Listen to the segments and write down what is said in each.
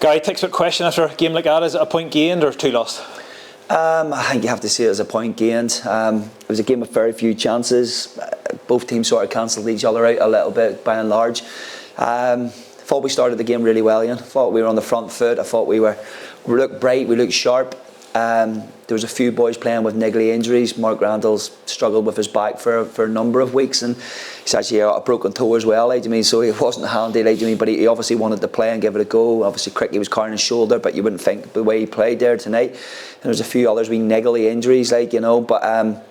Gary, textbook question after a game like that: is it a point gained or 2 lost? I think you have to see it as a point gained. It was a game of very few chances. Both teams sort of cancelled each other out a little bit by and large. Thought we started the game really well, Ian. Thought we were on the front foot. I thought we looked bright, we looked sharp. There was a few boys playing with niggly injuries. Mark Randall's struggled with his back for a number of weeks, and he's actually got a broken toe as well, so he wasn't handy, but he obviously wanted to play and give it a go. Obviously Cricky was carrying his shoulder, but you wouldn't think the way he played there tonight. And there's a few others with niggly injuries, but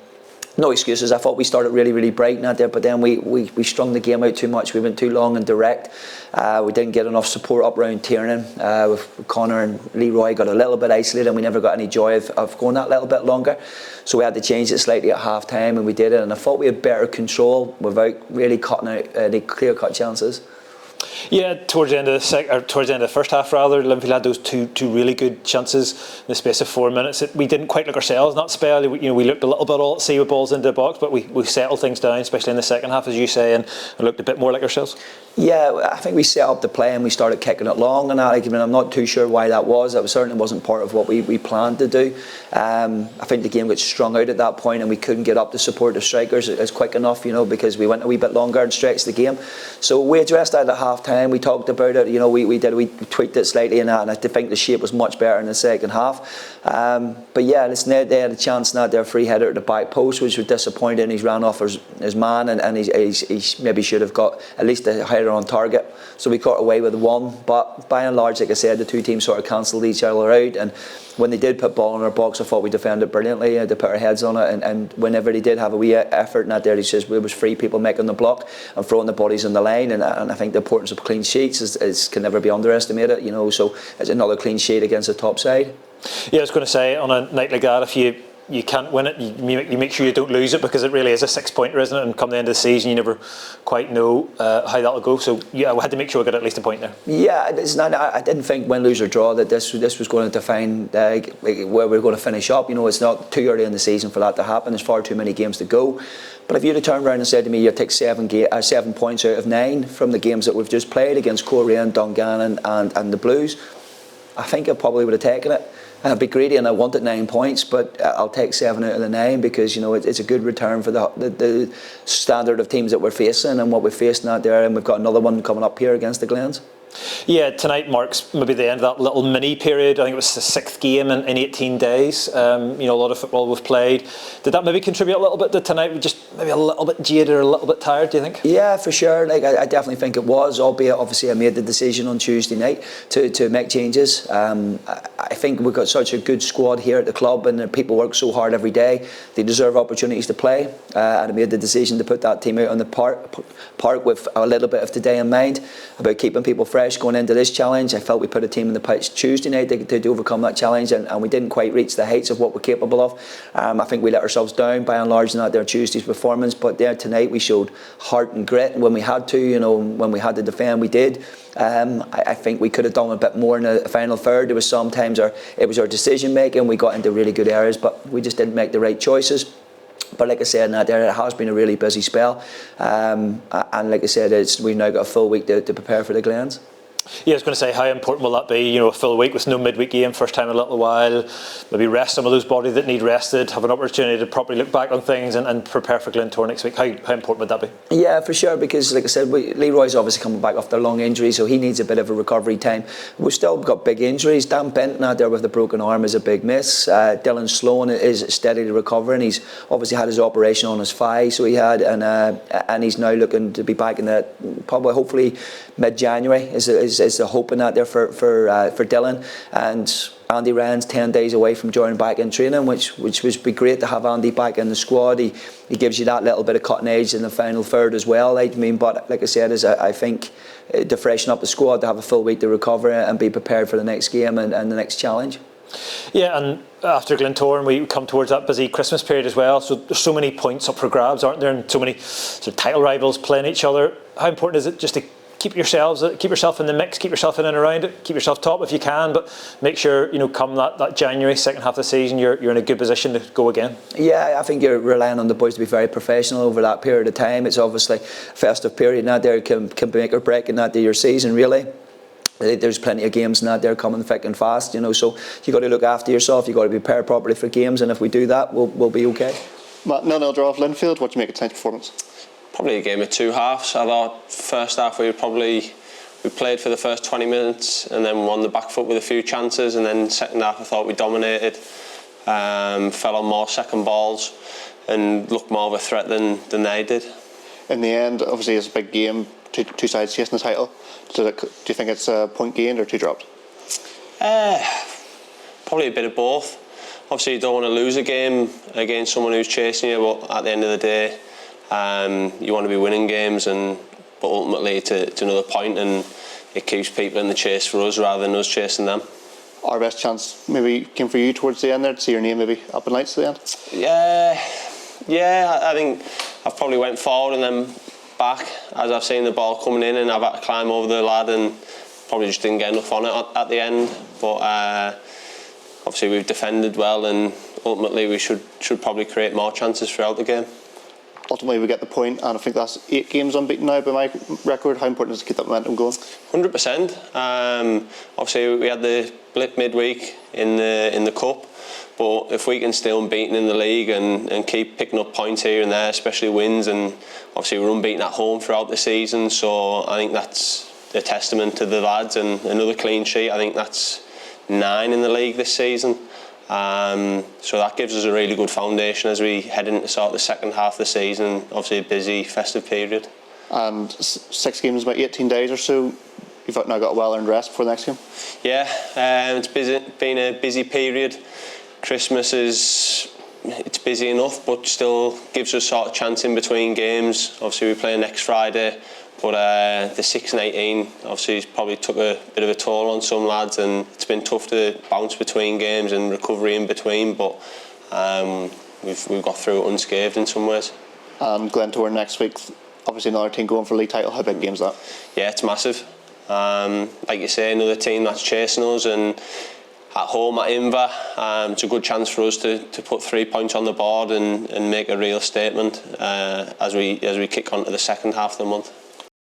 no excuses. I thought we started really bright out there, but then we strung the game out too much. We went too long and direct. We didn't get enough support up around Tiernan. With Connor and Leroy got a little bit isolated, and we never got any joy of going that little bit longer. So we had to change it slightly at half time, and we did it. And I thought we had better control without really cutting out any clear-cut chances. Yeah, towards the end of the first half, rather, Linfield had those two really good chances in the space of 4 minutes. We didn't quite look ourselves in that spell. We looked a little bit all at sea with balls into the box, but we settled things down, especially in the second half, as you say, and looked a bit more like ourselves. Yeah, I think we set up the play and we started kicking it long, and I'm not too sure why that was. That certainly wasn't part of what we planned to do. I think the game got strung out at that point, and we couldn't get up to support the strikers as quick enough, because we went a wee bit longer and stretched the game. So we addressed that at half time. We talked about it. We tweaked it slightly and that, and I think the shape was much better in the second half. But yeah, they had a chance now. Their free header at the back post, which was disappointing. He's ran off his man, and he maybe should have got at least a header on target. So we got away with one. But by and large, like I said, the two teams sort of cancelled each other out. And when they did put ball in our box, I thought we defended brilliantly. They put our heads on it, and whenever they did have a wee effort, not there, he says there was 3 people making the block and throwing the bodies on the line. And I think the importance of clean sheets can never be underestimated. So it's another clean sheet against the top side. Yeah, I was going to say, on a night like that, if you can't win it, you make sure you don't lose it, because it really is a 6-pointer, isn't it? And come the end of the season, you never quite know how that'll go. So yeah, we had to make sure we got at least a point there. Yeah, I didn't think win, lose or draw that this was going to define where we're going to finish up. It's not too early in the season for that to happen. There's far too many games to go. But if you'd have turned around and said to me, you take 7 points out of 9 from the games that we've just played against Coleraine, Dungannon and the Blues, I think I probably would have taken it. I'd be greedy and I wanted 9 points, but I'll take 7 out of the 9 because it's a good return for the standard of teams that we're facing and what we're facing out there, and we've got another one coming up here against the Glens. Yeah, tonight marks maybe the end of that little mini period. I think it was the 6th game in 18 days. A lot of football we've played. Did that maybe contribute a little bit to tonight? We just maybe a little bit jaded or a little bit tired, do you think? Yeah, for sure. I definitely think it was, albeit obviously I made the decision on Tuesday night to make changes. I think we've got such a good squad here at the club, and people work so hard every day. They deserve opportunities to play, and I made the decision to put that team out on the park with a little bit of today in mind about keeping people fresh going into this challenge. I felt we put a team in the pitch Tuesday night to overcome that challenge, and we didn't quite reach the heights of what we're capable of. I think we let ourselves down by and large in that there Tuesday's performance, but there tonight we showed heart and grit when we had to. When we had to defend, we did. I think we could have done a bit more in the final third. There was sometimes it was our decision making. We got into really good areas, but we just didn't make the right choices. But like I said, it has been a really busy spell, and like I said, we've now got a full week to prepare for the Glens. Yeah, I was going to say, how important will that be? A full week with no midweek game, first time in a little while. Maybe rest some of those bodies that need rested, have an opportunity to properly look back on things and prepare for Glentoran next week. How important would that be? Yeah, for sure, because like I said, Leroy's obviously coming back after a long injury, so he needs a bit of a recovery time. We've still got big injuries. Dan Benton out there with the broken arm is a big miss. Dylan Sloan is steadily recovering. He's obviously had his operation on his thigh, so he had, and he's now looking to be back in that hopefully mid-January is the hope in that there for Dylan. And Andy Ryan's 10 days away from joining back in training, which would be great to have Andy back in the squad. He gives you that little bit of cutting edge in the final third as well. But like I said, I think to freshen up the squad, to have a full week to recover and be prepared for the next game and the next challenge. Yeah, and after Glentoran we come towards that busy Christmas period as well, so there's so many points up for grabs, aren't there, and so many sort of title rivals playing each other. How important is it just to keep yourself in the mix, keep yourself in and around it, keep yourself top if you can, but make sure come that January second half of the season you're in a good position to go again? Yeah, I think you're relying on the boys to be very professional over that period of time. It's obviously a festive period now there, can make or break in that your season really. There's plenty of games in that they're coming thick and fast, you know, so you got to look after yourself, you got to be prepared properly for games, and if we do that, we'll be okay. Matt, 0-0 draw off Linfield. What do you make of tonight's performance? Probably a game of two halves. I thought first half we played for the first 20 minutes and then won the back foot with a few chances, and then second half I thought we dominated, fell on more second balls and looked more of a threat than they did. In the end, obviously it's a big game, two sides chasing the title. Do you think it's a point gained or two dropped? Probably a bit of both. Obviously you don't want to lose a game against someone who's chasing you, but at the end of the day you want to be winning games, but ultimately to another point, and it keeps people in the chase for us rather than us chasing them. Our best chance maybe came for you towards the end there, to see your name maybe up in lights at the end? Yeah, I think I've probably went forward and then back as I've seen the ball coming in, and I've had to climb over the lad and probably just didn't get enough on it at the end. But obviously we've defended well, and ultimately we should probably create more chances throughout the game. Ultimately we get the point, and I think that's 8 games unbeaten now by my record. How important is it to keep that momentum going? 100%. Obviously we had the blip midweek in the cup, but if we can stay unbeaten in the league and keep picking up points here and there, especially wins, and obviously we're unbeaten at home throughout the season, so I think that's a testament to the lads, and another clean sheet. I think that's 9 in the league this season. So that gives us a really good foundation as we head into sort of the second half of the season, obviously a busy festive period. And 6 games, about 18 days or so. You've now got a well-earned rest before the next game? Yeah, it's been a busy period. Christmas it's busy enough, but still gives us sort of chance in between games. Obviously we play next Friday, but the 6 and 18 obviously has probably took a bit of a toll on some lads, and it's been tough to bounce between games and recovery in between, but we've got through it unscathed in some ways. And Glentoran next week, obviously another team going for league title. How big game's that? Yeah, it's massive. Like you say, another team that's chasing us, and at home at Inver, it's a good chance for us to put 3 points on the board and make a real statement as we kick on to the second half of the month.